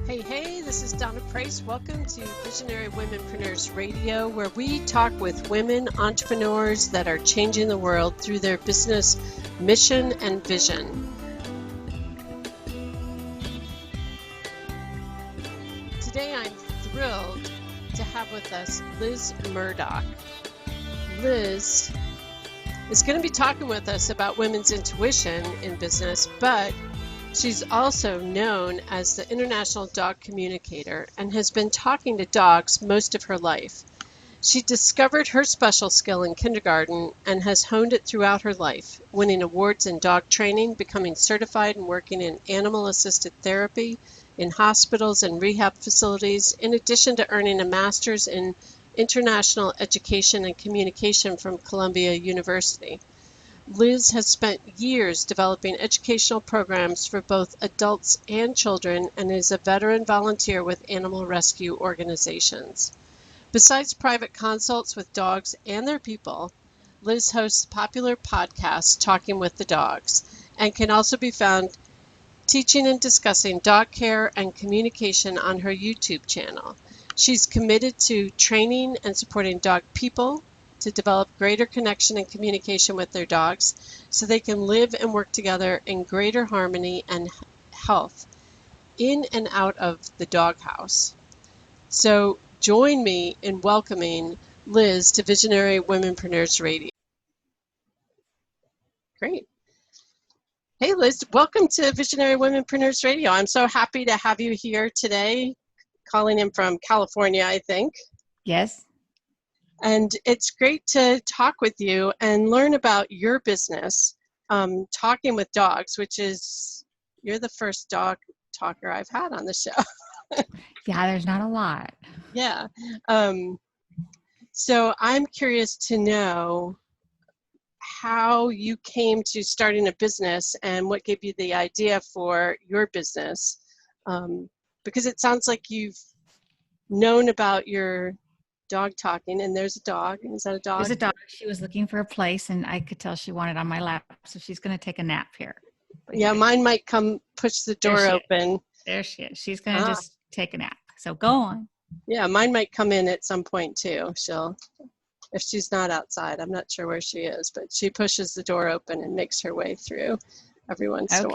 Hey, this is Donna Price. Welcome to Visionary Womenpreneurs Radio, where we talk with women entrepreneurs that are changing the world through their business mission and vision. Today I'm thrilled to have with us Liz Murdoch. Liz is going to be talking with us about women's intuition in business, but she's also known as the International Dog Communicator and has been talking to dogs most of her life. She discovered her special skill in kindergarten and has honed it throughout her life, winning awards in dog training, becoming certified and working in animal-assisted therapy in hospitals and rehab facilities, in addition to earning a master's in international education and communication from Columbia University. Liz has spent years developing educational programs for both adults and children and is a veteran volunteer with animal rescue organizations. Besides private consults with dogs and their people, Liz hosts popular podcasts Talking with the Dogs and can also be found teaching and discussing dog care and communication on her YouTube channel. She's committed to training and supporting dog people to develop greater connection and communication with their dogs so they can live and work together in greater harmony and health in and out of the doghouse. So join me in welcoming Liz to Visionary Womenpreneurs Radio. Great. Hey Liz, welcome to Visionary Womenpreneurs Radio. I'm so happy to have you here today, calling in from California, I think. Yes. And it's great to talk with you and learn about your business, Talking with Dogs, which is, you're the first dog talker I've had on the show. Yeah, there's not a lot. Yeah. So I'm curious to know how you came to starting a business and what gave you the idea for your business. Because it sounds like you've known about your dog talking, and there's a dog. Is that a dog? There's a dog. She was looking for a place, and I could tell she wanted on my lap, so she's going to take a nap here. Yeah, mine might come push the door open. There she is. She's going to just take a nap. So go on. Yeah, mine might come in at some point too. If she's not outside, I'm not sure where she is, but she pushes the door open and makes her way through every once in a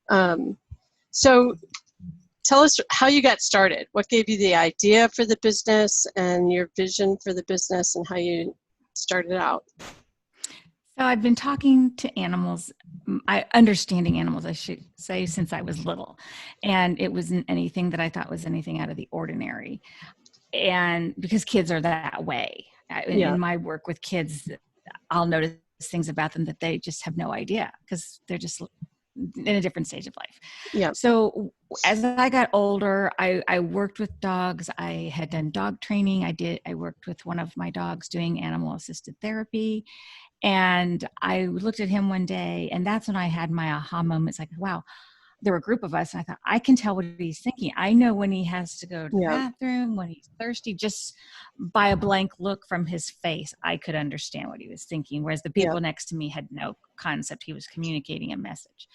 while. So tell us how you got started. What gave you the idea for the business and your vision for the business and how you started out? So I've been talking to animals, understanding animals, I should say, since I was little. And it wasn't anything that I thought was anything out of the ordinary. And because kids are that way. In my work with kids, I'll notice things about them that they just have no idea because they're just in a different stage of life. Yeah. So as I got older, I worked with dogs. I had done dog training. I worked with one of my dogs doing animal assisted therapy. And I looked at him one day, and that's when I had my aha moment. It's like, wow, there were a group of us, and I thought, I can tell what he's thinking. I know when he has to go to the bathroom, when he's thirsty, just by a blank look from his face, I could understand what he was thinking, whereas the people next to me had no concept he was communicating a message.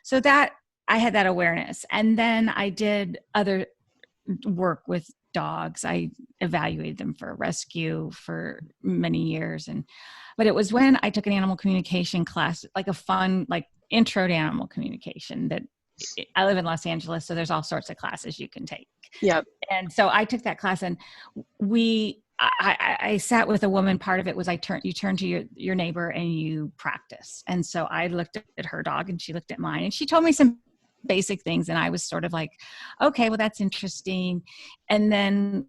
So that I had that awareness. And then I did other work with dogs. I evaluated them for rescue for many years. But it was when I took an animal communication class, like a fun, like intro to animal communication, that I live in Los Angeles, so there's all sorts of classes you can take. Yep. And so I took that class, and I sat with a woman. Part of it was you turn to your neighbor and you practice. And so I looked at her dog and she looked at mine, and she told me some basic things. And I was sort of like, okay, well, that's interesting. And then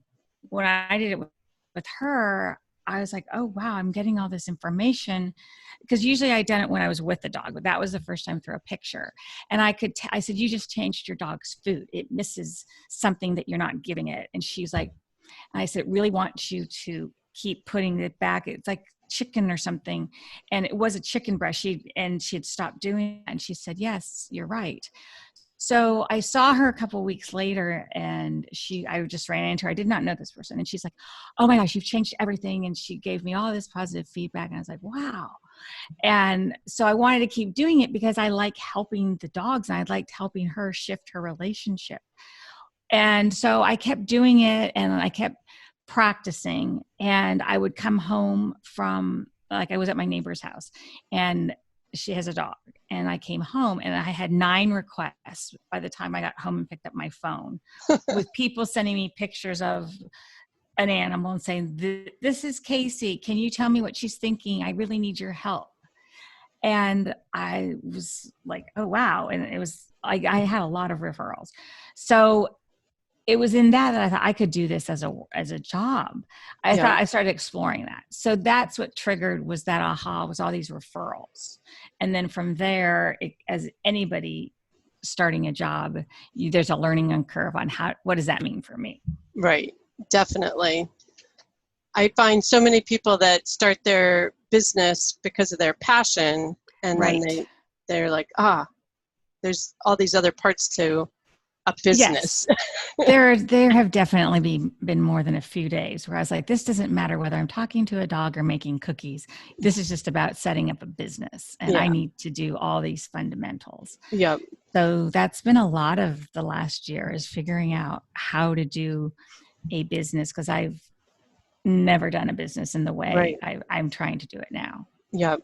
when I did it with her, I was like, oh, wow, I'm getting all this information. Because usually I'd done it when I was with the dog, but that was the first time through a picture. And I said, you just changed your dog's food. It misses something that you're not giving it. And she's like, I said, really want you to keep putting it back. It's like chicken or something. And it was a chicken breast. She had stopped doing it. And she said, yes, you're right. So I saw her a couple of weeks later, and I just ran into her. I did not know this person. And she's like, oh my gosh, you've changed everything. And she gave me all this positive feedback. And I was like, wow. And so I wanted to keep doing it because I like helping the dogs, and I liked helping her shift her relationship. And so I kept doing it and I kept practicing, and I would come home from, like, I was at my neighbor's house and she has a dog, and I came home and I had 9 requests by the time I got home and picked up my phone with people sending me pictures of an animal and saying, this is Casey. Can you tell me what she's thinking? I really need your help. And I was like, oh, wow. And it was, I had a lot of referrals. So it was in that I thought I could do this as a job. I thought I started exploring that. So that's what triggered, was that aha, was all these referrals. And then from there, as anybody starting a job, there's a learning curve on what does that mean for me? Right. Definitely. I find so many people that start their business because of their passion, and then they're like, there's all these other parts to a business. Yes. There have definitely been more than a few days where I was like, this doesn't matter whether I'm talking to a dog or making cookies. This is just about setting up a business, and I need to do all these fundamentals. Yep. So that's been a lot of the last year, is figuring out how to do a business, because I've never done a business in the way I'm trying to do it now. Yep.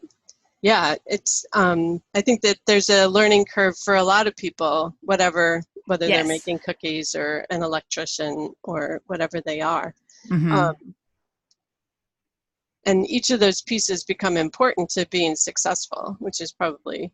Yeah. It's, I think that there's a learning curve for a lot of people, whether they're making cookies or an electrician or whatever they are. Mm-hmm. And each of those pieces become important to being successful, which is probably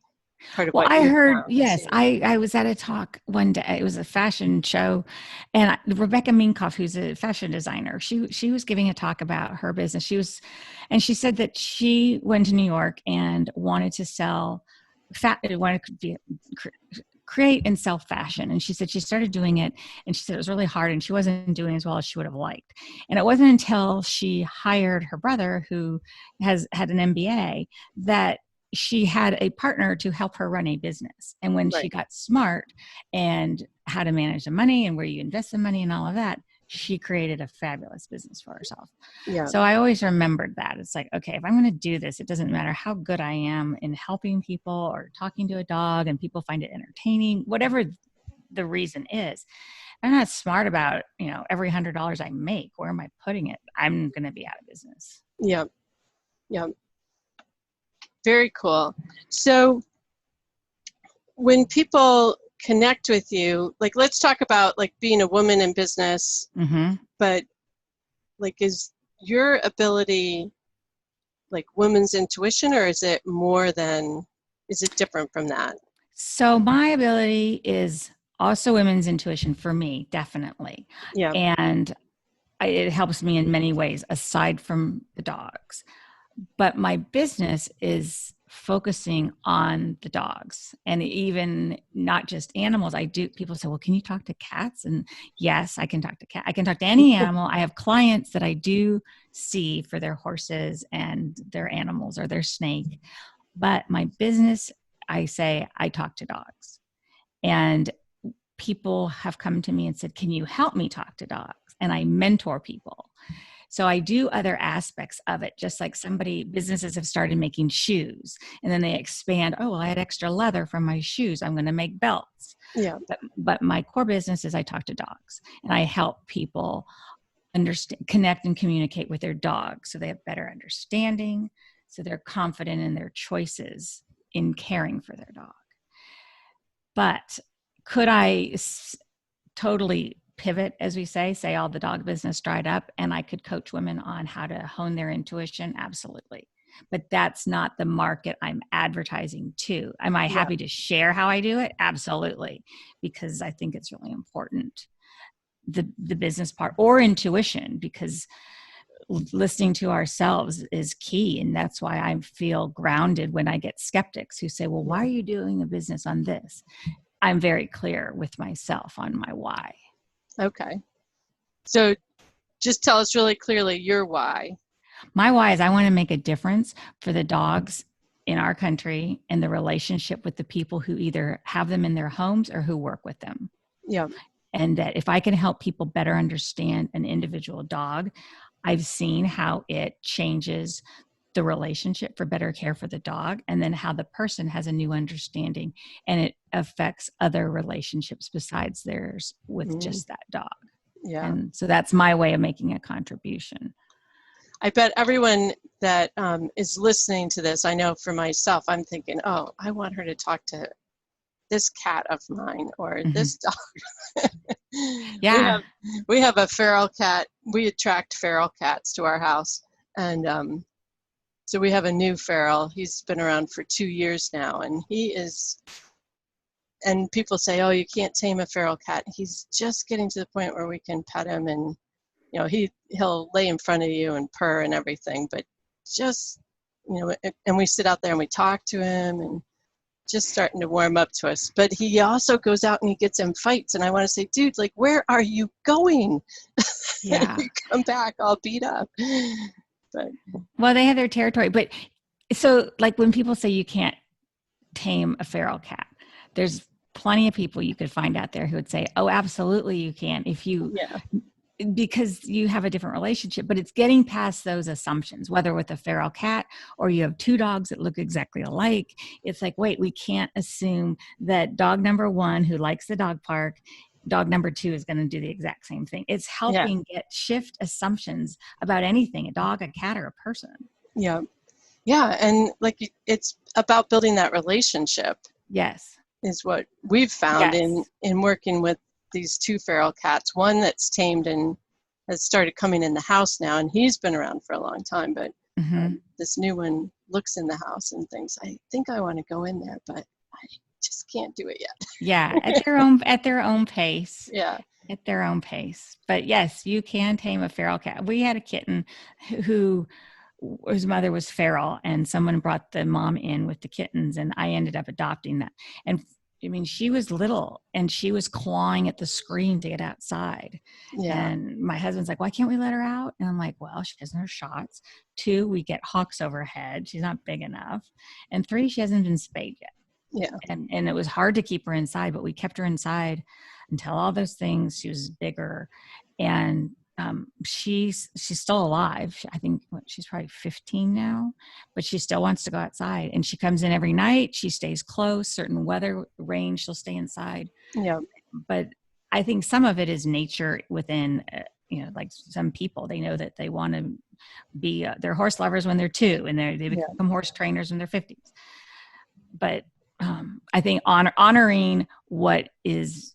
part of what I heard. Yes, I was at a talk one day. It was a fashion show, and Rebecca Minkoff, who's a fashion designer, she was giving a talk about her business. She said that she went to New York and wanted to sell create and sell fashion. And she said she started doing it, and she said it was really hard and she wasn't doing as well as she would have liked. And it wasn't until she hired her brother, who had an MBA, that she had a partner to help her run a business. And when she got smart and how to manage the money and where you invest the money and all of that, she created a fabulous business for herself. Yeah. So I always remembered that. It's like, okay, if I'm going to do this, it doesn't matter how good I am in helping people or talking to a dog and people find it entertaining, whatever the reason is. If I'm not smart about, every $100 I make, where am I putting it? I'm going to be out of business. Yeah. Yeah. Very cool. So when people connect with you, like, let's talk about like being a woman in business, but like, is your ability like women's intuition, or is it different from that? So my ability is also women's intuition for me, definitely. Yeah. And it helps me in many ways aside from the dogs. But my business is focusing on the dogs, and even not just animals. People say, well, can you talk to cats? And yes, I can talk to cats. I can talk to any animal. I have clients that I do see for their horses and their animals or their snake. But my business, I say I talk to dogs. And people have come to me and said, can you help me talk to dogs? And I mentor people. So I do other aspects of it, just like businesses have started making shoes, and then they expand. Oh, well, I had extra leather from my shoes, I'm going to make belts. Yeah. But my core business is I talk to dogs, and I help people understand, connect, and communicate with their dogs so they have better understanding, so they're confident in their choices in caring for their dog. But could I totally pivot, as we say all the dog business dried up, and I could coach women on how to hone their intuition? Absolutely. But that's not the market I'm advertising to. Am I happy to share how I do it? Absolutely. Because I think it's really important, the business part or intuition, because listening to ourselves is key. And that's why I feel grounded when I get skeptics who say, well, why are you doing a business on this? I'm very clear with myself on my why. Okay. So just tell us really clearly your why. My why is I want to make a difference for the dogs in our country and the relationship with the people who either have them in their homes or who work with them. Yeah. And that if I can help people better understand an individual dog, I've seen how it changes the relationship for better care for the dog, and then how the person has a new understanding and it affects other relationships besides theirs with just that dog. Yeah. And so that's my way of making a contribution. I bet everyone that is listening to this, I know for myself, I'm thinking, oh, I want her to talk to this cat of mine or this dog. Yeah. We have a feral cat. We attract feral cats to our house. And so we have a new feral. He's been around for 2 years now. And and people say, oh, you can't tame a feral cat. He's just getting to the point where we can pet him and, you know, he'll lay in front of you and purr and everything, but just, you know, and we sit out there and we talk to him and just starting to warm up to us. But he also goes out and he gets in fights. And I want to say, dude, like, where are you going? Yeah. You come back all beat up. But well, they have their territory. But so like when people say you can't tame a feral cat, there's plenty of people you could find out there who would say, oh, absolutely you can, if you, because you have a different relationship. But it's getting past those assumptions, whether with a feral cat or you have two dogs that look exactly alike. It's like, wait, we can't assume that dog number one who likes the dog park, dog number two is going to do the exact same thing. It's helping shift assumptions about anything, a dog, a cat, or a person. Yeah. Yeah. And like, it's about building that relationship. Yes. Is what we've found in working with these two feral cats. One that's tamed and has started coming in the house now, and he's been around for a long time, but this new one looks in the house and thinks, I think I want to go in there, but I just can't do it yet. Yeah, at their own pace. Yeah. At their own pace. But yes, you can tame a feral cat. We had a kitten whose mother was feral, and someone brought the mom in with the kittens, and I ended up adopting that. And I mean, she was little and she was clawing at the screen to get outside. Yeah. And my husband's like, why can't we let her out? And I'm like, well, she hasn't her shots. 2, we get hawks over her head. She's not big enough. And 3, she hasn't been spayed yet. Yeah. And it was hard to keep her inside, but we kept her inside until all those things. She was bigger, and she's still alive. I think she's probably 15 now, but she still wants to go outside, and she comes in every night. She stays close. Certain weather range, she'll stay inside. Yeah. But I think some of it is nature within, like some people, they know that they want to be, they're horse lovers when they're 2, and they become horse trainers when they're 50s. But I think honoring what is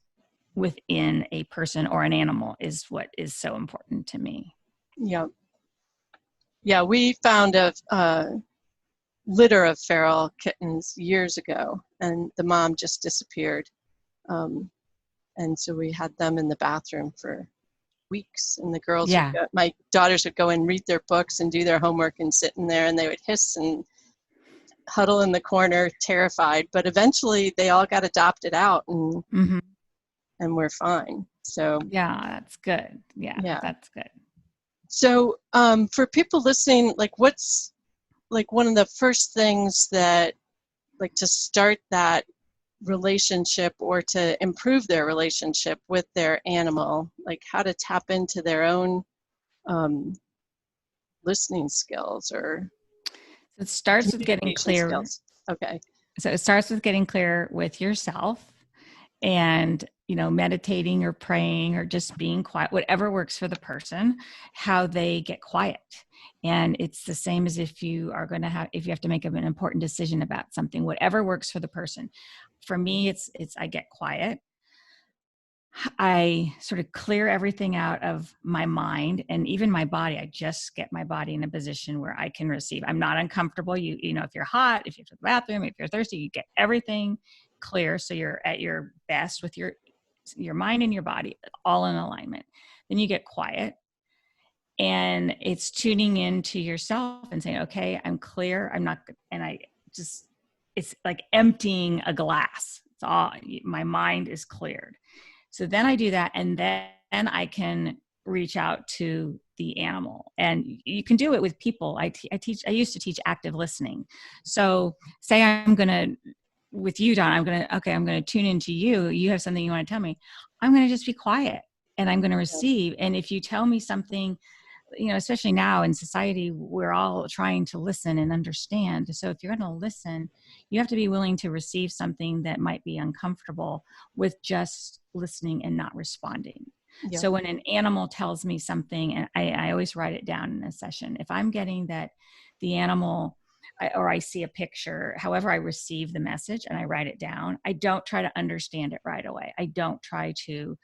within a person or an animal is what is so important to me. Yeah. Yeah, we found a litter of feral kittens years ago, and the mom just disappeared. And so we had them in the bathroom for weeks, and the girls, my daughters would go and read their books and do their homework and sit in there, and they would hiss and huddle in the corner, terrified. But eventually they all got adopted out, and and we're fine. So that's good. Yeah, that's good. So for people listening, like, what's like one of the first things that, like, to start that relationship or to improve their relationship with their animal, like how to tap into their own listening skills? Or it starts with getting clear. Skills. Okay. So it starts with getting clear with yourself, and meditating or praying or just being quiet, whatever works for the person, how they get quiet. And it's the same as if you have to make an important decision about something, whatever works for the person. For me, it's I get quiet. I sort of clear everything out of my mind and even my body. I just get my body in a position where I can receive. I'm not uncomfortable. If you're hot, if you're to the bathroom, if you're thirsty, you get everything clear. So you're at your best with your mind and your body all in alignment. Then you get quiet, and it's tuning into yourself and saying, okay, I'm clear. I'm not, and it's like emptying a glass. It's all, my mind is cleared. So then I do that, and then I can reach out to the animal. And you can do it with people. I used to teach active listening. So say I'm going to, with you, Don, I'm going to tune into you. You have something you want to tell me. I'm going to just be quiet, and I'm going to receive. And if you tell me something especially now in society, we're all trying to listen and understand. So if you're going to listen, you have to be willing to receive something that might be uncomfortable with just listening and not responding. Yeah. So when an animal tells me something, and I always write it down in a session, if I'm getting that the animal, or I see a picture, however I receive the message and I write it down, I don't try to understand it right away. I don't try to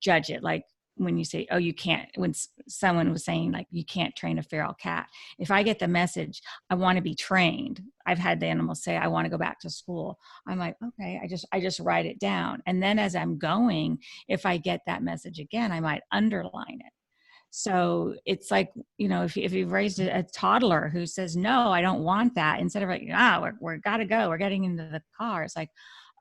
judge it. Like when you say, oh, you can't, when someone was saying like, you can't train a feral cat. If I get the message, I want to be trained. I've had the animals say, I want to go back to school. I'm like, okay, I just write it down. And then as I'm going, if I get that message again, I might underline it. So it's like, if you've raised a toddler who says, no, I don't want that, instead of like, we're gotta go, we're getting into the car. It's like,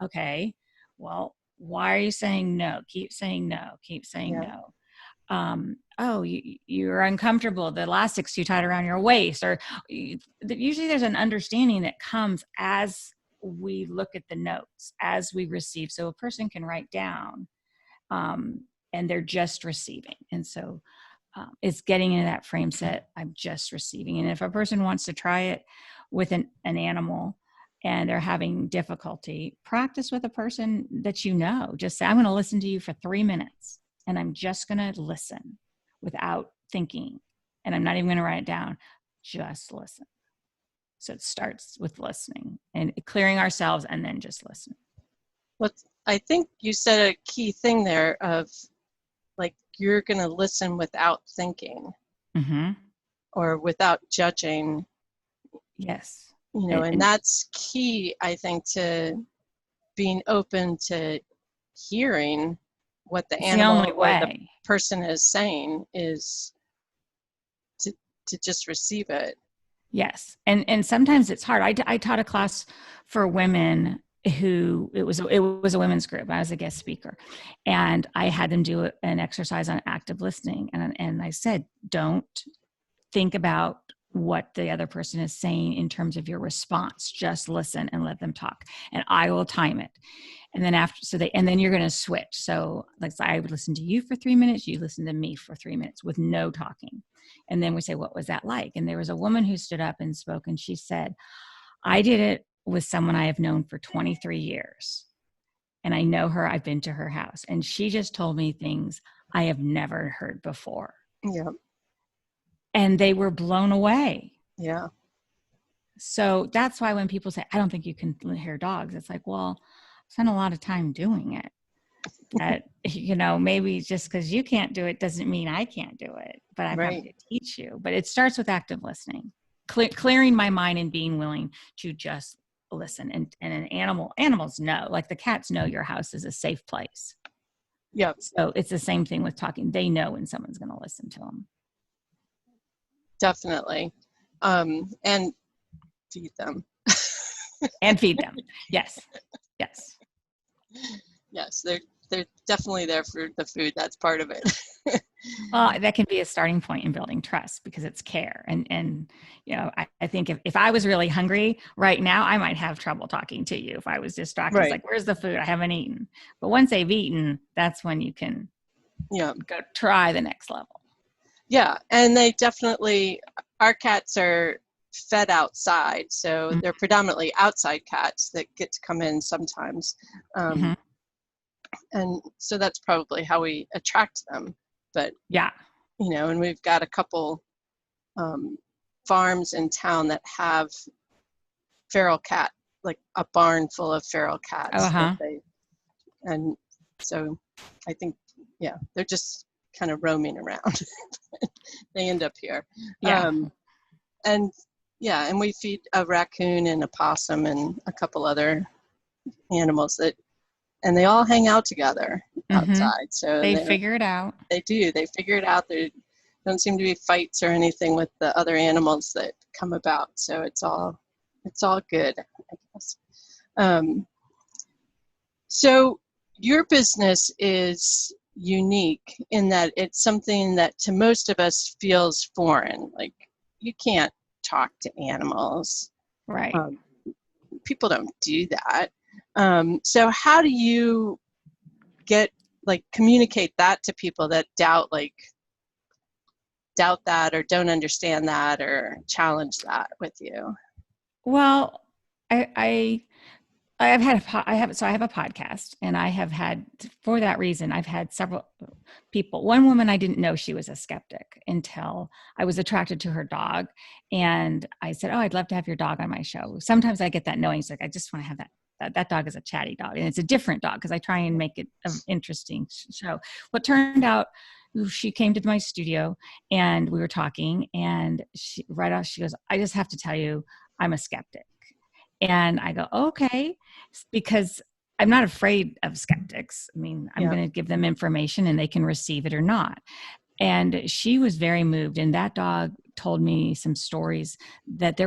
okay, well, why are you saying no? Keep saying no, keep saying no. Oh, you're uncomfortable. The elastic's too tight around your waist, or usually there's an understanding that comes as we look at the notes, as we receive. So a person can write down, and they're just receiving. And so it's getting into that frame set. I'm just receiving. And if a person wants to try it with an animal and they're having difficulty, practice with a person that just say, I'm going to listen to you for 3 minutes and I'm just going to listen without thinking. And I'm not even going to write it down. Just listen. So it starts with listening and clearing ourselves and then just listening. Well, I think you said a key thing there of like, you're going to listen without thinking or without judging. Yes. And that's key, I think, to being open to hearing what the animal or the person is saying, is to just receive it. Yes. And sometimes it's hard. I taught a class for women who it was a women's group. I was a guest speaker, and I had them do an exercise on active listening. And I said, don't think about what the other person is saying in terms of your response. Just listen and let them talk, and I will time it. And then then you're going to switch. So like I would listen to you for 3 minutes. You listen to me for 3 minutes with no talking. And then we say, what was that like? And there was a woman who stood up and spoke, and she said, I did it with someone I have known for 23 years. And I know her, I've been to her house. And she just told me things I have never heard before. Yeah. And they were blown away. Yeah. So that's why when people say, I don't think you can hear dogs, it's like, well, I spent a lot of time doing it. That, maybe just because you can't do it doesn't mean I can't do it, but I'm happy to teach you. But it starts with active listening, clearing my mind and being willing to just listen. And animals know, like the cats know your house is a safe place. Yeah. So it's the same thing with talking. They know when someone's going to listen to them. Definitely. And feed them. And feed them. Yes. Yes. Yes. They're definitely there for the food. That's part of it. Well, that can be a starting point in building trust because it's care. And I think if I was really hungry right now, I might have trouble talking to you if I was distracted. It's like, where's the food? I haven't eaten. But once they've eaten, that's when you can go try the next level. Yeah. And they definitely, our cats are fed outside. So they're predominantly outside cats that get to come in sometimes. And so that's probably how we attract them. But, and we've got a couple farms in town that have feral cat, like a barn full of feral cats. And so I think, they're just kind of roaming around. They end up here. And we feed a raccoon and a possum and a couple other animals and they all hang out together outside. So they figure it out. They do. They figure it out. There don't seem to be fights or anything with the other animals that come about. So it's all good, I guess. So your business is unique in that it's something that to most of us feels foreign. Like you can't talk to animals. Right. People don't do that. So how do you communicate that to people that doubt, like, doubt that or don't understand that or challenge that with you? Well, I have a podcast, and I have had, for that reason, I've had several people. One woman, I didn't know she was a skeptic until I was attracted to her dog. And I said, "Oh, I'd love to have your dog on my show." Sometimes I get that knowing. It's like, I just want to have that dog is a chatty dog, and it's a different dog because I try and make it an interesting show. Well, it turned out she came to my studio and we were talking, and right off she goes, "I just have to tell you, I'm a skeptic." And I go, "Okay," because I'm not afraid of skeptics. I mean, I'm Yeah. going to give them information and they can receive it or not. And she was very moved. And that dog told me some stories that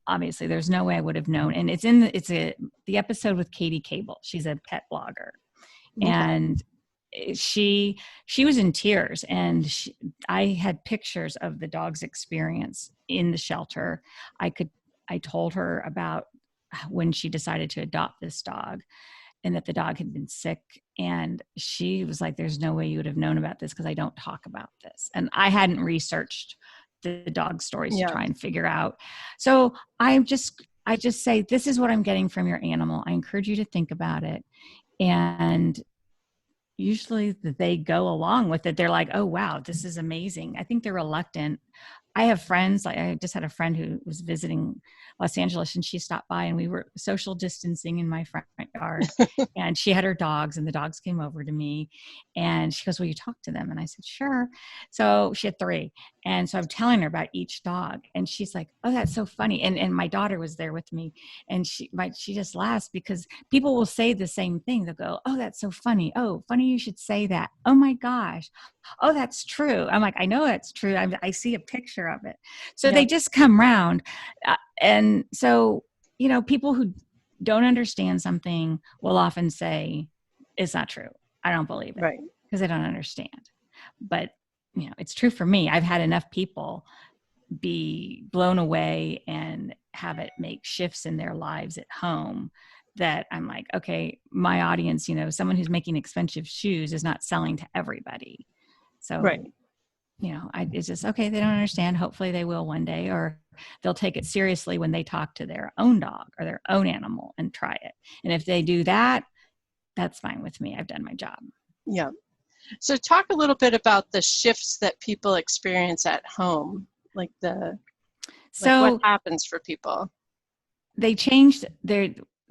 obviously there's no way I would have known. And the episode with Katie Cable. She's a pet blogger. Okay. And she was in tears, and I had pictures of the dog's experience in the shelter. I told her about when she decided to adopt this dog, and that the dog had been sick. And she was like, "There's no way you would have known about this because I don't talk about this." And I hadn't researched the dog stories to try and figure out. So I just say, this is what I'm getting from your animal. I encourage you to think about it. And usually they go along with it. They're like, "Oh, wow, this is amazing." I think they're reluctant. I have friends, like I just had a friend who was visiting Los Angeles, and she stopped by, and we were social distancing in my front yard, and she had her dogs, and the dogs came over to me, and she goes, "Will you talk to them?" And I said, "Sure." So she had 3. And so I'm telling her about each dog, and she's like, "Oh, that's so funny." And my daughter was there with me, and she just laughs because people will say the same thing. They'll go, "Oh, that's so funny. Oh, funny you should say that. Oh my gosh. Oh, that's true." I'm like, "I know that's true. I see a picture of it." So they just come round. And so, people who don't understand something will often say, "It's not true. I don't believe it," Right. because they don't understand. But, it's true for me. I've had enough people be blown away and have it make shifts in their lives at home that I'm like, okay, my audience, someone who's making expensive shoes is not selling to everybody. So, Right. it's just, okay, they don't understand. Hopefully they will one day, or they'll take it seriously when they talk to their own dog or their own animal and try it. And if they do that, that's fine with me. I've done my job. Yeah. So talk a little bit about the shifts that people experience at home, like what happens for people. They changed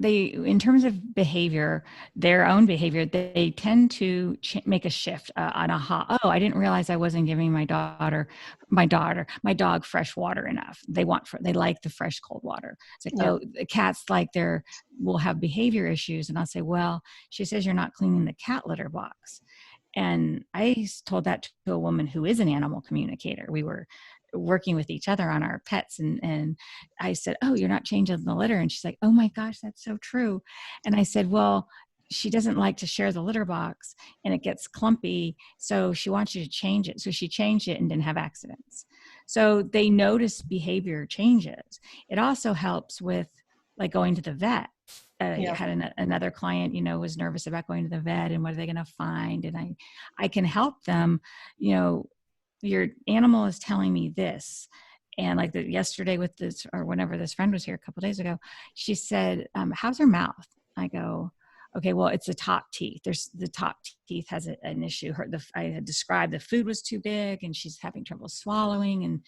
in terms of behavior, their own behavior, they tend to make a shift on oh, I didn't realize I wasn't giving my dog fresh water enough. They like the fresh cold water. It's like, oh, the cats will have behavior issues. And I'll say, "Well, she says you're not cleaning the cat litter box." And I told that to a woman who is an animal communicator. We were working with each other on our pets, and I said, "Oh, you're not changing the litter." And she's like, "Oh my gosh, that's so true." And I said, "Well, she doesn't like to share the litter box, and it gets clumpy, so she wants you to change it." So she changed it and didn't have accidents. So they notice behavior changes. It also helps with like going to the vet. I had another client, was nervous about going to the vet and what are they going to find. And I can help them, your animal is telling me this. And like yesterday with this, or whenever this friend was here a couple of days ago, she said, "How's her mouth?" I go, "Okay, well, it's the top teeth. The top teeth has an issue. I had described the food was too big and she's having trouble swallowing." And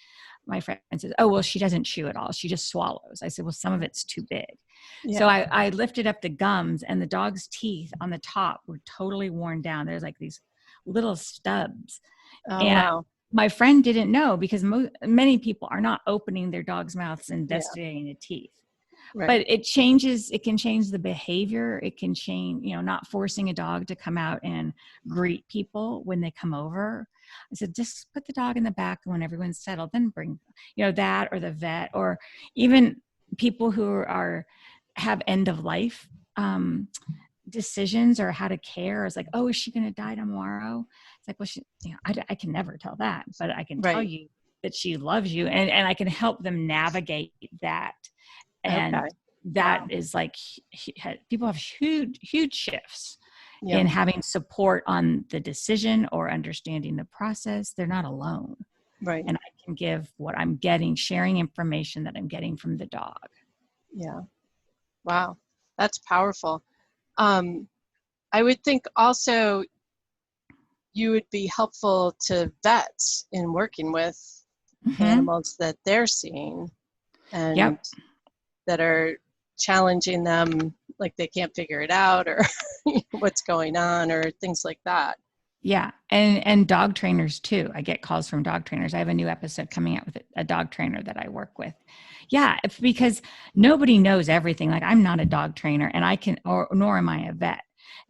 my friend says, "Oh, well, she doesn't chew at all. She just swallows." I said, "Well, some of it's too big." Yeah. So I lifted up the gums, and the dog's teeth on the top were totally worn down. There's like these little stubs. Oh, wow. My friend didn't know because many people are not opening their dog's mouths and investigating the teeth. Right. But it can change the behavior. It can change, not forcing a dog to come out and greet people when they come over. I said, just put the dog in the back when everyone's settled, then bring, that, or the vet, or even people who have end of life decisions or how to care. It's like, "Oh, is she going to die tomorrow?" It's like, well, I can never tell that, but I can tell you that she loves you, and I can help them navigate that. And that is like, people have huge shifts in having support on the decision or understanding the process. They're not alone. Right. and I can give what I'm getting, sharing information that I'm getting from the dog. Yeah. Wow. That's powerful. I would think also you would be helpful to vets in working with Mm-hmm. animals that they're seeing and Yep. that are challenging them, like they can't figure it out or what's going on or things like that. Yeah. And dog trainers too. I get calls from dog trainers. I have a new episode coming out with a dog trainer that I work with. Yeah. Because nobody knows everything. Like I'm not a dog trainer and nor am I a vet,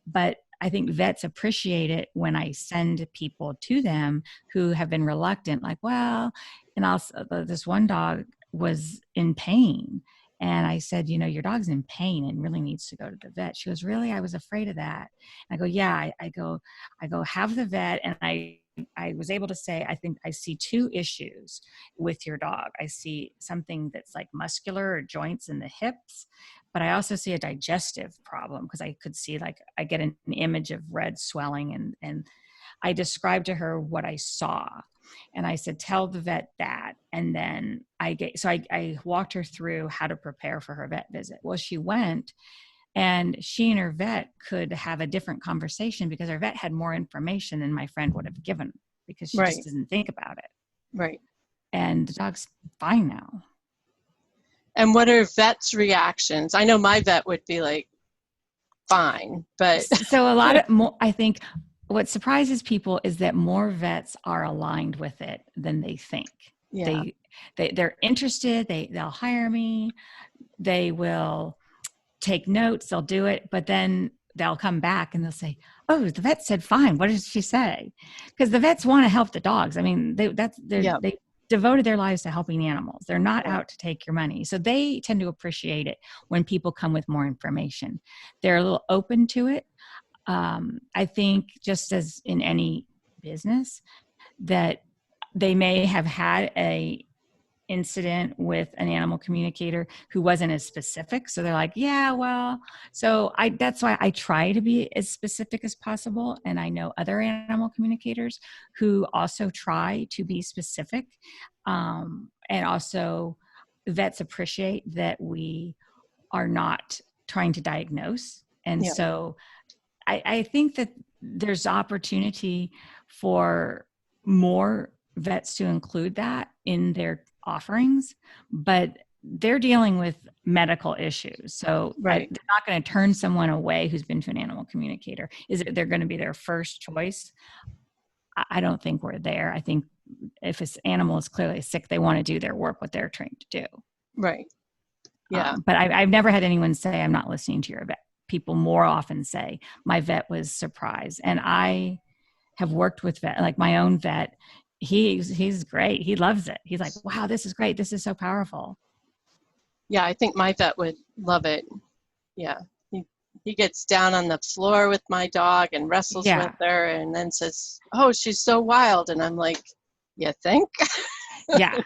but I think vets appreciate it when I send people to them who have been reluctant, like, well, and also this one dog was in pain. And I said, your dog's in pain and really needs to go to the vet. She goes, really? I was afraid of that. I go, yeah. I go have the vet. And I was able to say, I think I see two issues with your dog. I see something that's like muscular or joints in the hips, but I also see a digestive problem because I could see, like, I get an image of red swelling, and I described to her what I saw. And I said, tell the vet that. And then I walked her through how to prepare for her vet visit. Well, she went, and she and her vet could have a different conversation because her vet had more information than my friend would have given because she just Right. didn't think about it. Right. And the dog's fine now. And what are vets' reactions? I know my vet would be like, fine, but So a lot of more, I think what surprises people is that more vets are aligned with it than they think. yeah. They're interested. They'll hire me. They will take notes. They'll do it, but then they'll come back and they'll say, "Oh, the vet said fine. What did she say?" Because the vets want to help the dogs. I mean, they devoted their lives to helping animals. They're not out to take your money. So they tend to appreciate it when people come with more information. They're a little open to it. I think just as in any business, that they may have had a incident with an animal communicator who wasn't as specific. So they're like, yeah, well, that's why I try to be as specific as possible. And I know other animal communicators who also try to be specific. And also vets appreciate that we are not trying to diagnose. And so I think that there's opportunity for more vets to include that in their offerings, but they're dealing with medical issues. So they're not going to turn someone away who's been to an animal communicator. Is it they're going to be their first choice? I don't think we're there. I think if an animal is clearly sick, they want to do their work, what they're trained to do. Right. Yeah. But I've never had anyone say, I'm not listening to your vet. People more often say, my vet was surprised. And I have worked with vet, like my own vet. He's great. He loves it. He's like, wow, this is great. This is so powerful. Yeah, I think my vet would love it. Yeah. He gets down on the floor with my dog and wrestles with her and then says, oh, she's so wild. And I'm like, you think? Yeah.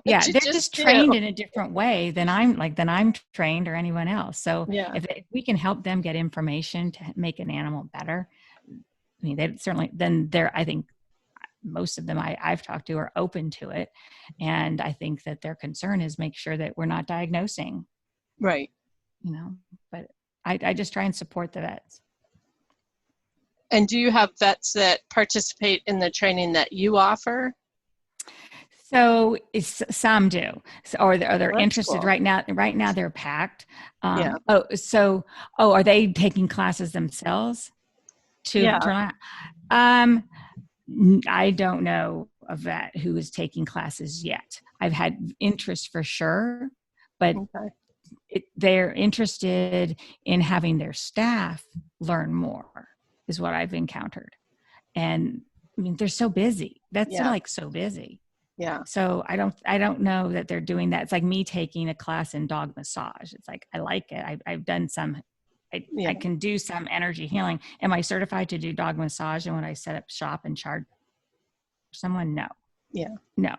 Yeah. They're just trained in a different way than I'm trained or anyone else. So if we can help them get information to make an animal better, I mean, they certainly, then I think most of them I've talked to are open to it. And I think that their concern is make sure that we're not diagnosing. Right. But I just try and support the vets. And do you have vets that participate in the training that you offer? So some do, or they're interested. Cool. Right now they're packed. Are they taking classes themselves? I don't know a vet who is taking classes yet. I've had interest for sure, but they're interested in having their staff learn more is what I've encountered. And I mean, they're so busy. Vets are like so busy. Yeah. So I don't know that they're doing that. It's like me taking a class in dog massage. It's like, I like it. I've done some, I can do some energy healing. Am I certified to do dog massage? And when I set up shop and charge someone? No. Yeah. No.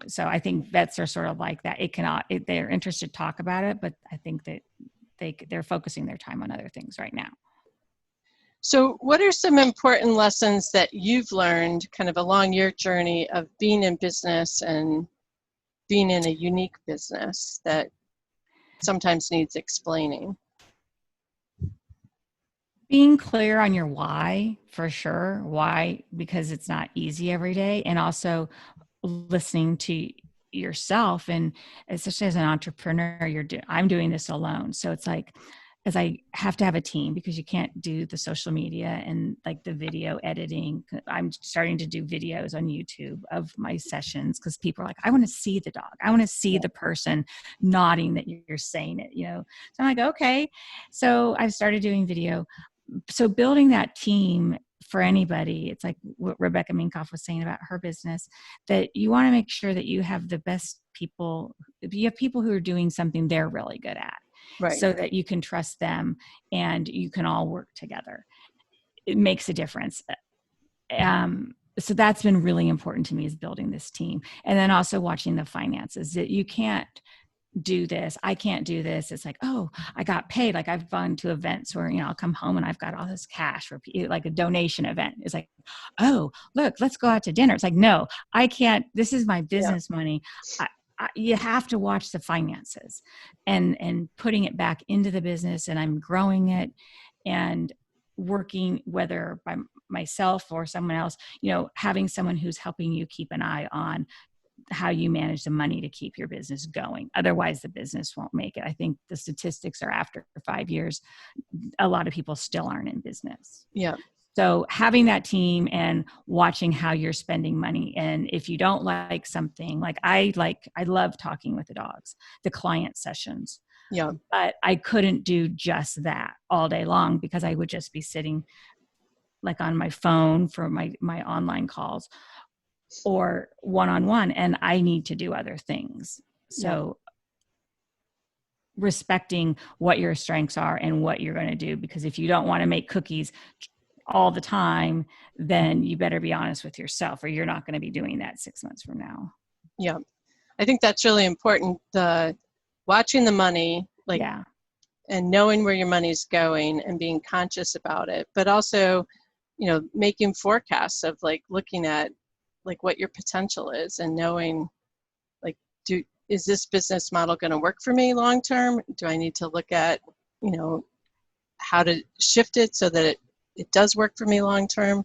So I think vets are sort of like that. They're interested to talk about it, but I think that they're focusing their time on other things right now. So what are some important lessons that you've learned kind of along your journey of being in business and being in a unique business that sometimes needs explaining? Being clear on your why, for sure. Why? Because it's not easy every day. And also listening to yourself. And especially as an entrepreneur, I'm doing this alone. So it's like, as I have to have a team because you can't do the social media and like the video editing. I'm starting to do videos on YouTube of my sessions because people are like, I want to see the dog. I want to see the person nodding that you're saying it, So I'm like, okay. So I've started doing video. So building that team for anybody, it's like what Rebecca Minkoff was saying about her business, that you want to make sure that you have the best people. You have people who are doing something they're really good at. Right. So that you can trust them and you can all work together. It makes a difference. So that's been really important to me, is building this team. And then also watching the finances, that you can't do this. I can't do this. It's like, oh, I got paid. Like I've gone to events where, I'll come home and I've got all this cash for like a donation event. It's like, oh, look, let's go out to dinner. It's like, no, I can't. This is my business money. You have to watch the finances and putting it back into the business, and I'm growing it and working, whether by myself or someone else, having someone who's helping you keep an eye on how you manage the money to keep your business going. Otherwise the business won't make it. I think the statistics are after 5 years, a lot of people still aren't in business. Yeah. So having that team and watching how you're spending money. And if you don't like something, I love talking with the dogs, the client sessions. Yeah. But I couldn't do just that all day long because I would just be sitting like on my phone for my online calls or one-on-one, and I need to do other things. So respecting what your strengths are and what you're going to do, because if you don't want to make cookies all the time, then you better be honest with yourself, or you're not going to be doing that 6 months from now. Yeah. I think that's really important. Watching the money, and knowing where your money's going and being conscious about it, but also, making forecasts of looking at what your potential is and knowing is this business model going to work for me long term? Do I need to look at, how to shift it so that it does work for me long term?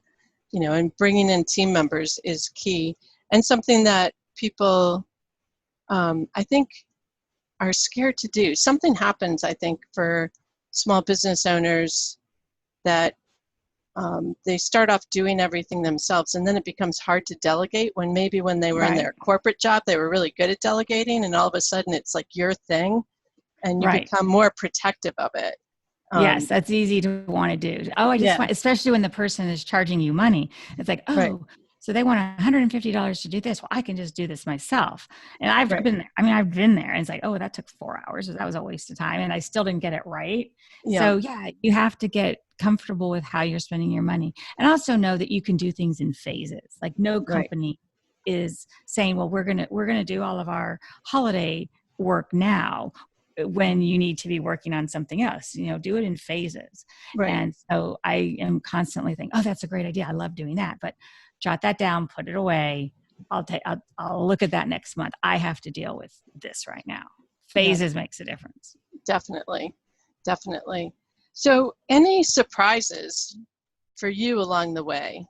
And bringing in team members is key, and something that people, I think, are scared to do. Something happens, I think, for small business owners that they start off doing everything themselves, and then it becomes hard to delegate when they were in their corporate job, they were really good at delegating, and all of a sudden it's like your thing, and you become more protective of it. Yes, that's easy to want to do. Oh, I just want, especially when the person is charging you money. It's like, oh, so they want $150 to do this. Well, I can just do this myself. And I've been there. I've been there. And it's like, oh, that took 4 hours. That was a waste of time. And I still didn't get it right. So you have to get comfortable with how you're spending your money, and also know that you can do things in phases. Like no company is saying, well, we're going to do all of our holiday work now, when you need to be working on something else. Do it in phases. And so I am constantly thinking, oh, that's a great idea. I love doing that, but jot that down, put it away. I'll look at that next month. I have to deal with this right now. Phases makes a difference. Definitely. So any surprises for you along the way?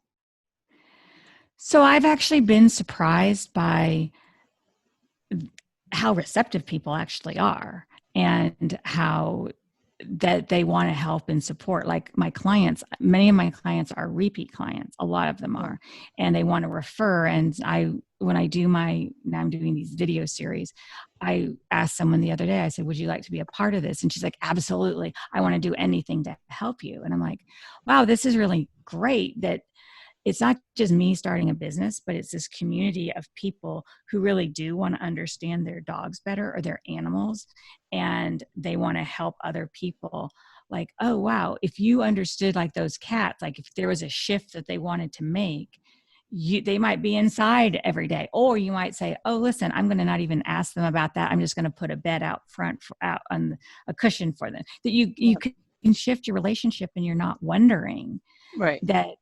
So I've actually been surprised by how receptive people actually are, and how that they want to help and support. Like my clients, many of my clients are repeat clients. A lot of them are, and they want to refer. And when I'm doing these video series, I asked someone the other day, I said, would you like to be a part of this? And she's like, absolutely. I want to do anything to help you. And I'm like, wow, this is really great that it's not just me starting a business, but it's this community of people who really do want to understand their dogs better, or their animals, and they want to help other people. Like, oh, wow, if you understood like those cats, like if there was a shift that they wanted to make, they might be inside every day. Or you might say, oh, listen, I'm going to not even ask them about that. I'm just going to put a bed out front, out on a cushion for them. That you could shift your relationship and you're not wondering Right. that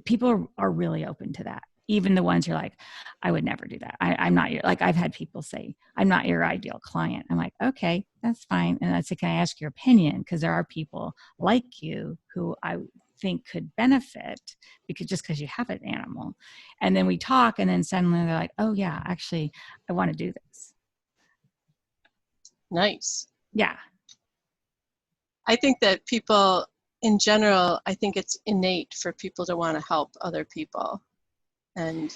people are really open to that. Even the ones you're like, I would never do that. I'm not your, like, I've had people say, I'm not your ideal client. I'm like, okay, that's fine. And I say, can I ask your opinion? Because there are people like you who I think could benefit because you have an animal. And then we talk, and then suddenly they're like, oh yeah, actually, I want to do this. Nice. Yeah. I think that people in general, I think it's innate for people to want to help other people. And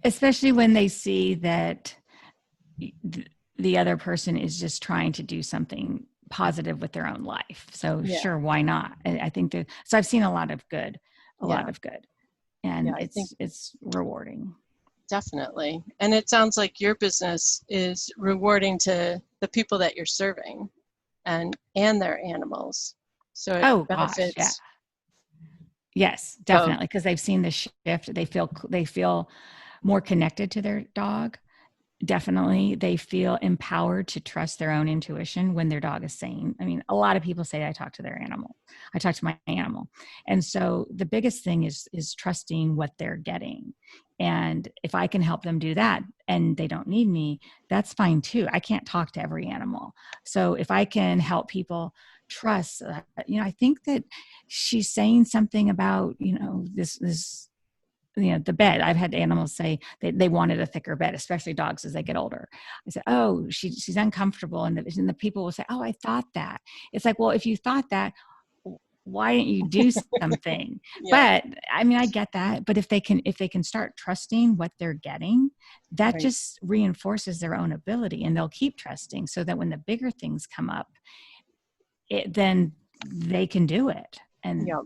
especially when they see that the other person is just trying to do something positive with their own life. So yeah. Sure, why not? I think that, so I've seen a lot of good, Yeah. and Yeah, I think it's rewarding. definitely. And it sounds like your business is rewarding to the people that you're serving and their animals. So it benefits. Gosh, yeah. Yes, definitely, because they've seen the shift. They feel more connected to their dog. Definitely, they feel empowered to trust their own intuition when their dog is sane. I mean, a lot of people say I talk to my animal. And so the biggest thing is trusting what they're getting. And if I can help them do that and they don't need me, that's fine too. I can't talk to every animal. So if I can help people trust, I think that she's saying something about, this the bed. I've had animals say they wanted a thicker bed, especially dogs as they get older. I said, oh, she's uncomfortable. And the people will say, oh, I thought that. It's like, well, if you thought that, why didn't you do something? Yeah. But I mean, I get that. But if they can start trusting what they're getting, that Right. just reinforces their own ability, and they'll keep trusting, so that when the bigger things come up, then they can do it. And Yeah.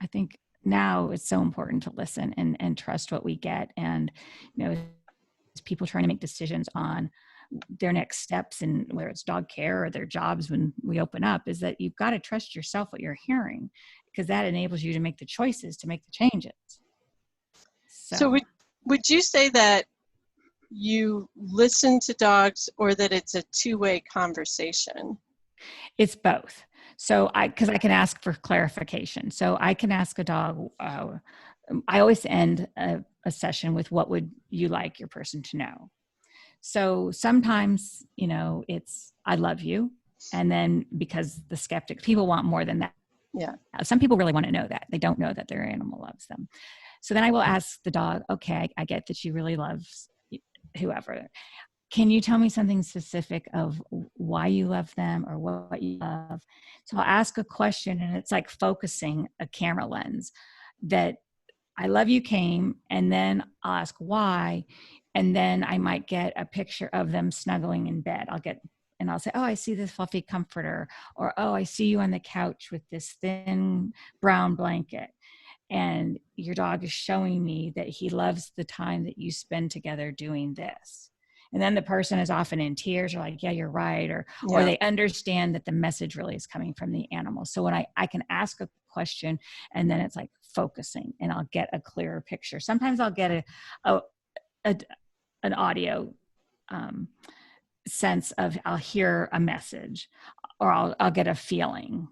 I think now it's so important to listen and trust what we get. And, as people trying to make decisions on their next steps, and whether it's dog care or their jobs when we open up, is that you've got to trust yourself, what you're hearing, because that enables you to make the choices, to make the changes. So would you say that you listen to dogs, or that it's a two-way conversation? It's both. So because I can ask for clarification. So I can ask a dog, I always end a session with, what would you like your person to know? So sometimes, it's, I love you. And then, because the skeptic, people want more than that. Yeah. Some people really want to know that. They don't know that their animal loves them. So then I will ask the dog, okay, I get that she really loves whoever. Can you tell me something specific of why you love them, or what you love? So I'll ask a question, and it's like focusing a camera lens, that I love you came, and then I'll ask why. And then I might get a picture of them snuggling in bed. I'll say, oh, I see this fluffy comforter, or, oh, I see you on the couch with this thin brown blanket. And your dog is showing me that he loves the time that you spend together doing this. And then the person is often in tears, or like, yeah, you're right. Or they understand that the message really is coming from the animal. So when I can ask a question, and then it's like focusing, and I'll get a clearer picture. Sometimes I'll get an audio sense of, I'll hear a message, or I'll get a feeling,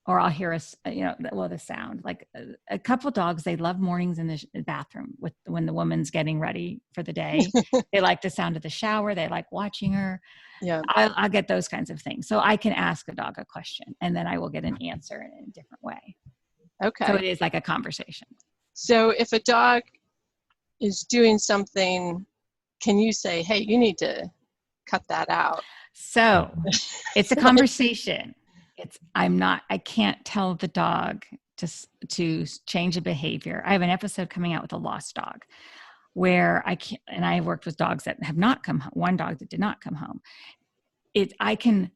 or I'll hear the sound. Like a couple dogs, they love mornings in the bathroom when the woman's getting ready for the day. They like the sound of the shower. They like watching her. Yeah. I'll get those kinds of things. So I can ask a dog a question, and then I will get an answer in a different way. Okay. So it is like a conversation. So if a dog is doing something, can you say, hey, you need to cut that out? So it's a conversation. I can't tell the dog to change a behavior. I have an episode coming out with a lost dog where I worked with dogs that have not come home. One dog that did not come home. I can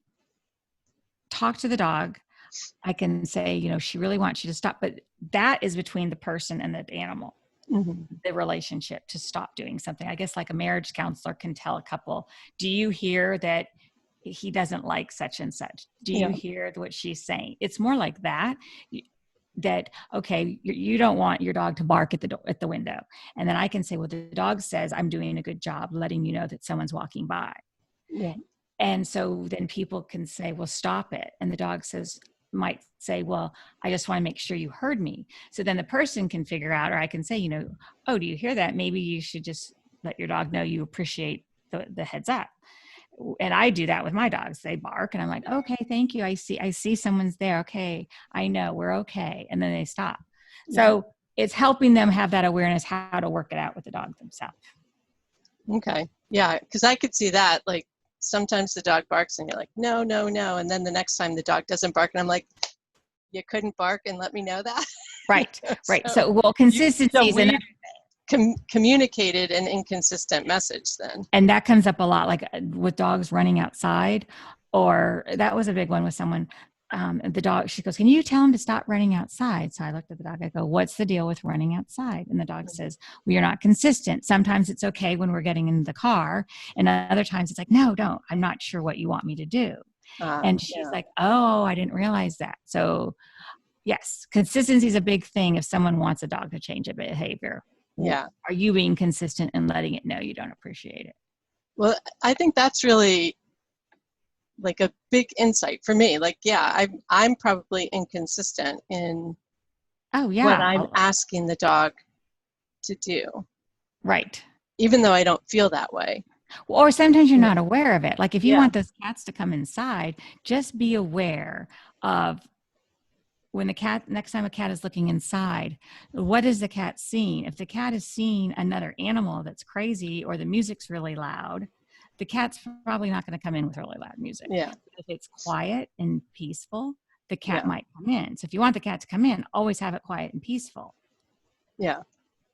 talk to the dog. I can say, she really wants you to stop, but that is between the person and the animal. Mm-hmm. The relationship, to stop doing something. I guess like a marriage counselor can tell a couple, do you hear that he doesn't like such and such? Do you hear what she's saying? It's more like that, okay, you don't want your dog to bark at the window. And then I can say, well, the dog says I'm doing a good job letting you know that someone's walking by. Yeah. And so then people can say, well, stop it. And the dog might say, well, I just want to make sure you heard me. So then the person can figure out, or I can say, oh, do you hear that? Maybe you should just let your dog know you appreciate the heads up. And I do that with my dogs. They bark and I'm like, okay, thank you. I see someone's there. Okay. I know we're okay. And then they stop. So it's helping them have that awareness, how to work it out with the dog themselves. Okay. Yeah. Cause I could see that, like, sometimes the dog barks and you're like, no, no, no. And then the next time the dog doesn't bark and I'm like, you couldn't bark and let me know that. Right. Right. So well, consistency is another communicated an inconsistent message then. And that comes up a lot, like with dogs running outside, or that was a big one with someone. The dog, she goes, can you tell him to stop running outside? So I looked at the dog, I go, what's the deal with running outside? And the dog says, well, you're not consistent. Sometimes it's okay when we're getting in the car. And other times it's like, no, don't. I'm not sure what you want me to do. And she's like, oh, I didn't realize that. So yes, consistency is a big thing if someone wants a dog to change a behavior. Yeah. Are you being consistent and letting it know you don't appreciate it? Well, I think that's really like a big insight for me. Like, yeah, I'm probably inconsistent in what I'm asking the dog to do. Right. Even though I don't feel that way. Or sometimes you're not aware of it. Like if you want those cats to come inside, just be aware of when next time a cat is looking inside, what is the cat seeing? If the cat is seeing another animal that's crazy or the music's really loud, the cat's probably not going to come in with really loud music. Yeah. If it's quiet and peaceful, the cat might come in. So if you want the cat to come in, always have it quiet and peaceful. Yeah.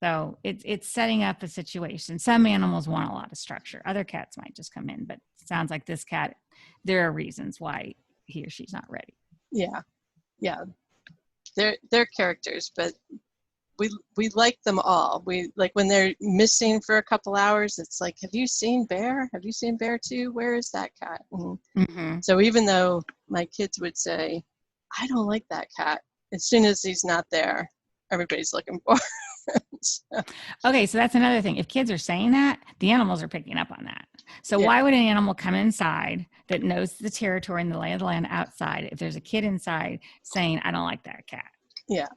So it's setting up a situation. Some animals want a lot of structure. Other cats might just come in, but it sounds like this cat, there are reasons why he or she's not ready. Yeah. Yeah. They're characters, but we like them all. We like when they're missing for a couple hours, it's like, have you seen Bear? Have you seen Bear too? Where is that cat? And so even though my kids would say, I don't like that cat, as soon as he's not there, everybody's looking for him. Okay, so that's another thing. If kids are saying that, the animals are picking up on that. So why would an animal come inside that knows the territory and the lay of the land outside if there's a kid inside saying, I don't like that cat? Yeah.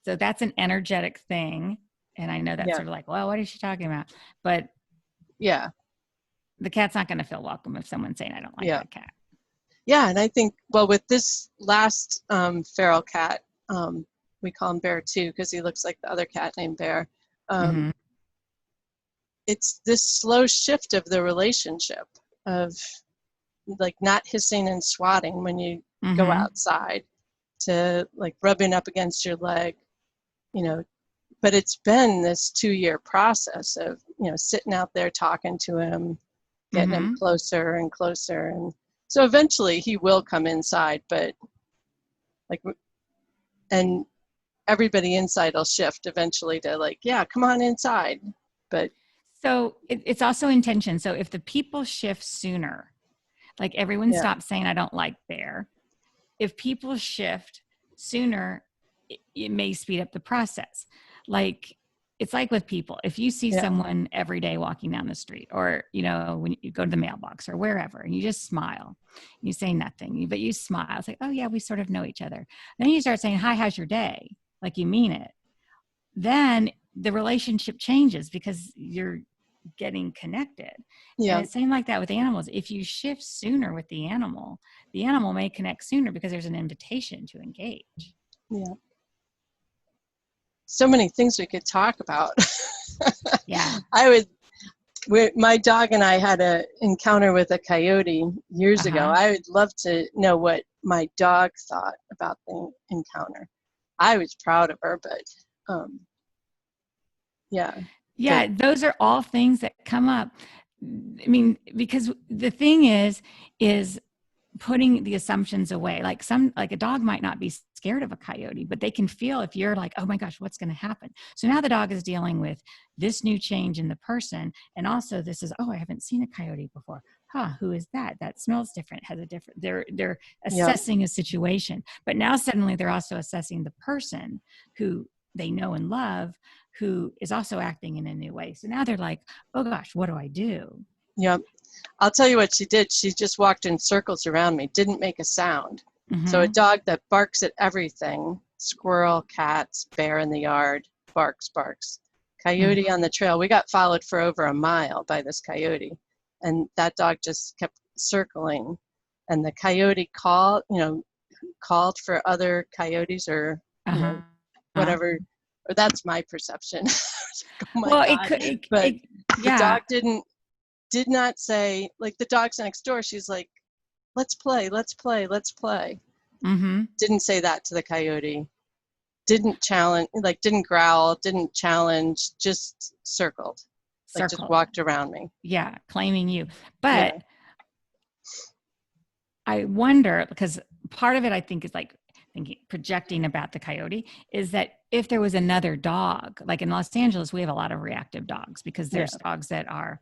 So that's an energetic thing. And I know that's sort of like, well, what is she talking about? But the cat's not going to feel welcome if someone's saying, I don't like that cat. Yeah, and I think, well, with this last feral cat, we call him Bear too because he looks like the other cat named Bear. It's this slow shift of the relationship of like not hissing and swatting when you go outside to like rubbing up against your leg, but it's been this 2-year process of, sitting out there talking to him, getting him closer and closer. And so eventually he will come inside, but and everybody inside will shift eventually to like, yeah, come on inside. But so it's also intention. So if the people shift sooner, like everyone stops saying, I don't like Bear. If people shift sooner, it may speed up the process. Like it's like with people, if you see someone every day walking down the street or, when you go to the mailbox or wherever, and you just smile, you say nothing, but you smile. It's like, oh yeah, we sort of know each other. Then you start saying, hi, how's your day? Like you mean it. Then the relationship changes because you're getting connected. And it's same like that with animals. If you shift sooner with the animal may connect sooner because there's an invitation to engage. Yeah. So many things we could talk about. Yeah. My dog and I had an encounter with a coyote years ago. I would love to know what my dog thought about the encounter. I was proud of her, but yeah, those are all things that come up. I mean, because the thing is putting the assumptions away. Like a dog might not be scared of a coyote, but they can feel if you're like, oh my gosh, what's going to happen? So now the dog is dealing with this new change in the person. And also this is, oh, I haven't seen a coyote before. Who is that? That smells different, has a different, they're assessing a situation, but now suddenly they're also assessing the person who they know and love, who is also acting in a new way. So now they're like, oh gosh, what do I do? Yep. I'll tell you what she did. She just walked in circles around me, didn't make a sound. So a Mm-hmm. dog that barks at everything, squirrel, cats, bear in the yard, barks, barks. Coyote on the trail. We got followed for over a mile by this coyote. And that dog just kept circling. And the coyote called for other coyotes or, Uh-huh. whatever. Or that's my perception. Oh my Well, it God. could, But the yeah. dog did not say, like the dog's next door, she's like, let's play, let's play, let's play. Mm-hmm. Didn't say that to the coyote. Didn't challenge, like didn't growl, didn't challenge, just circled, like just Circle. walked around me. Yeah, claiming you. Yeah, But I wonder, because part of it I think is like thinking, projecting about the coyote, is that if there was another dog, like in Los Angeles, we have a lot of reactive dogs because yeah, there's dogs that are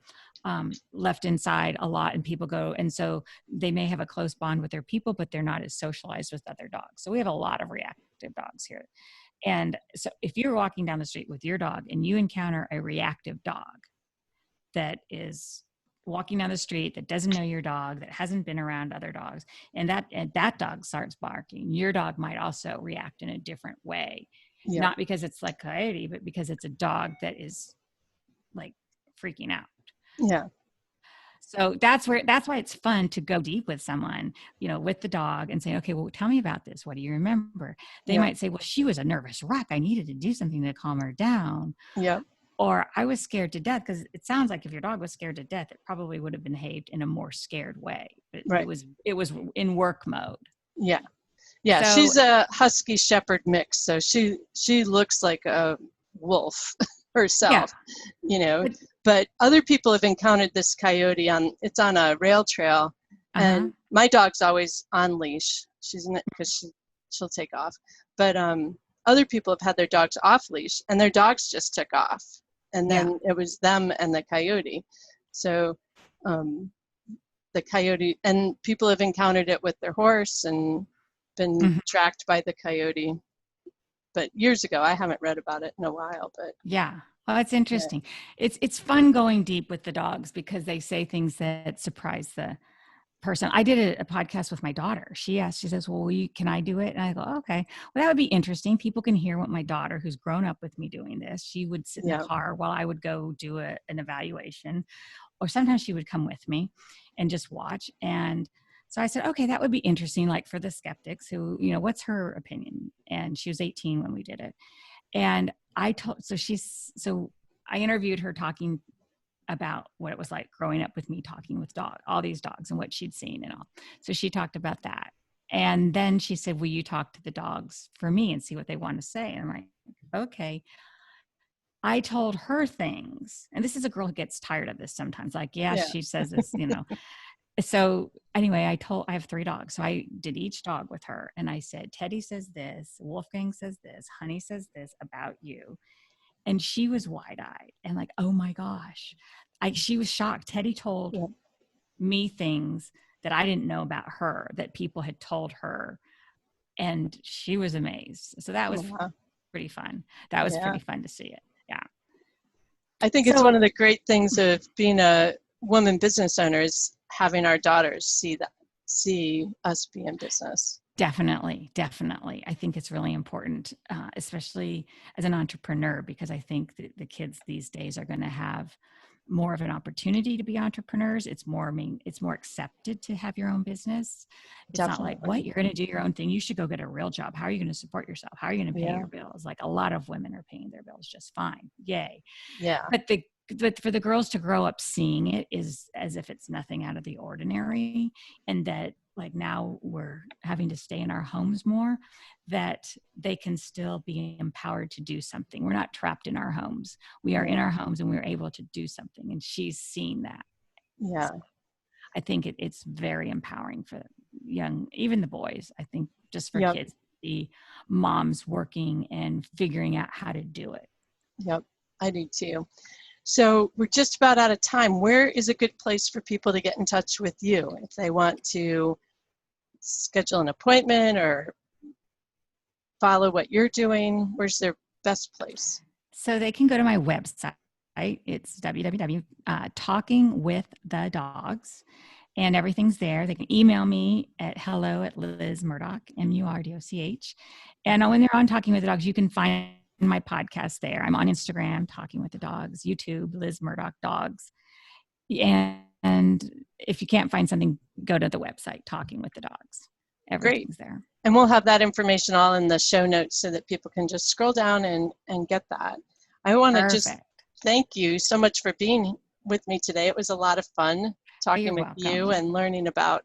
left inside a lot and people go, and so they may have a close bond with their people, but they're not as socialized with other dogs. So we have a lot of reactive dogs here. And so if you're walking down the street with your dog and you encounter a reactive dog that is walking down the street, that doesn't know your dog, that hasn't been around other dogs, and that dog starts barking, your dog might also react in a different way. yeah, Not because it's like coyote, but because it's a dog that is like freaking out. yeah, So that's why it's fun to go deep with someone, with the dog and say, okay, well, tell me about this. What do you remember? They yeah, might say, well, she was a nervous wreck. I needed to do something to calm her down. yeah, Or I was scared to death, because it sounds like if your dog was scared to death, it probably would have behaved in a more scared way. But it right. was in work mode. Yeah. Yeah, So she's a husky shepherd mix, so she looks like a wolf yeah, herself, but But other people have encountered this coyote it's on a rail trail, uh-huh. and my dog's always on leash. She's in it because she'll take off. But other people have had their dogs off leash, and their dogs just took off, and Yeah. then it was them and the coyote. So the coyote, and people have encountered it with their horse and been Mhm. tracked by the coyote, but years ago. I haven't read about it in a while, but Yeah. Well, it's yeah, interesting. It's fun going deep with the dogs because they say things that surprise the person. I did a podcast with my daughter. She says, well, can I do it? And I go, okay, well, that would be interesting. People can hear what my daughter, who's grown up with me doing this, she would sit in the yeah, car while I would go do an evaluation, or sometimes she would come with me and just watch. And so I said, okay, that would be interesting. Like for the skeptics who, what's her opinion? And she was 18 when we did it. And so I interviewed her talking about what it was like growing up with me, talking with all these dogs and what she'd seen and all. So she talked about that. And then she said, will you talk to the dogs for me and see what they want to say? And I'm like, okay. I told her things. And this is a girl who gets tired of this sometimes. Like, yeah, yeah, she says this. So anyway, I have 3 dogs. So I did each dog with her. And I said, Teddy says this, Wolfgang says this, Honey says this about you. And she was wide-eyed and like, oh my gosh. She was shocked. Teddy told yeah, me things that I didn't know about her that people had told her. And she was amazed. So that was yeah, pretty fun. That was yeah. pretty fun to see it. Yeah. I think it's one So of the great things of being a woman business owner is having our daughters see us be in business. definitely. I think it's really important, especially as an entrepreneur, because I think that the kids these days are going to have more of an opportunity to be entrepreneurs. It's more accepted to have your own business. It's not like, Definitely. what, you're going to do your own thing. You should go get a real job. How are you going to support yourself? How are you going to pay Yeah, your bills? Like a lot of women are paying their bills just fine. Yay. yeah, But for the girls to grow up seeing it is as if it's nothing out of the ordinary, and that like now we're having to stay in our homes more, that they can still be empowered to do something. We're not trapped in our homes. We are in yeah, our homes and we're able to do something. And she's seen that. yeah, So I think it's very empowering for even the boys. I think just for yep, kids, the moms working and figuring out how to do it. yep. I do too. So we're just about out of time. Where is a good place for people to get in touch with you if they want to schedule an appointment or follow what you're doing? Where's their best place? So they can go to my website, It's www.talkingwiththedogs, and everything's there. They can email me at hello@LizMurdoch, Murdoch. And when they're on Talking with the Dogs, you can find my podcast there. I'm on Instagram, Talking with the Dogs, YouTube, Liz Murdoch Dogs. And if you can't find something, go to the website, Talking with the Dogs. Everything's there. And we'll have that information all in the show notes so that people can just scroll down and get that. I want to just thank you so much for being with me today. It was a lot of fun talking with you and learning about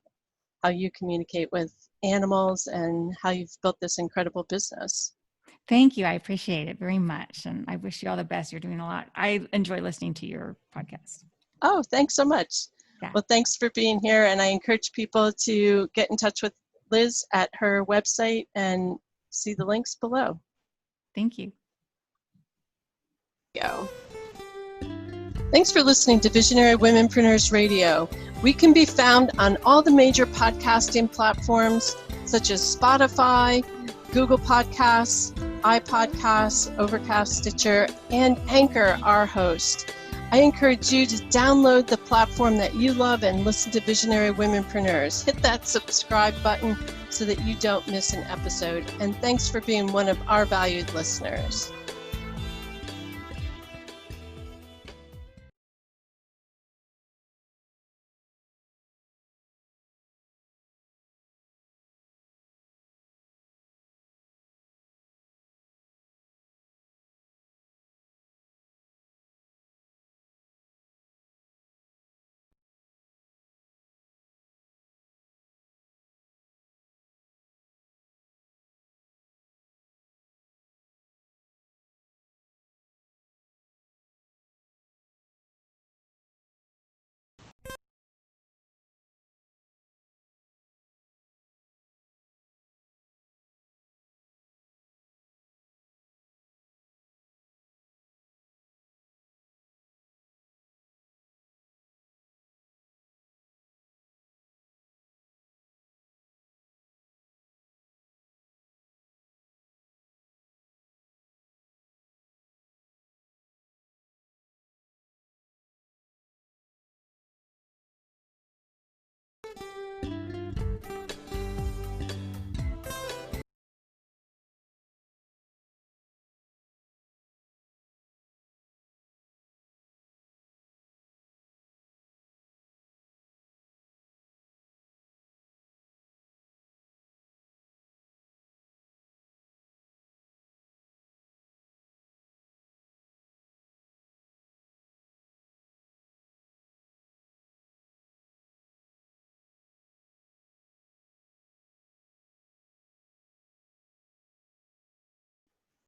how you communicate with animals and how you've built this incredible business. Thank you. I appreciate it very much. And I wish you all the best. You're doing a lot. I enjoy listening to your podcast. Oh, thanks so much. Yeah. Well, thanks for being here. And I encourage people to get in touch with Liz at her website and see the links below. Thank you. Thanks for listening to Visionary Womenpreneurs Radio. We can be found on all the major podcasting platforms such as Spotify, Google Podcasts, iPodcasts, Overcast, Stitcher, and Anchor, our host. I encourage you to download the platform that you love and listen to Visionary Womenpreneurs. Hit that subscribe button so that you don't miss an episode. And thanks for being one of our valued listeners.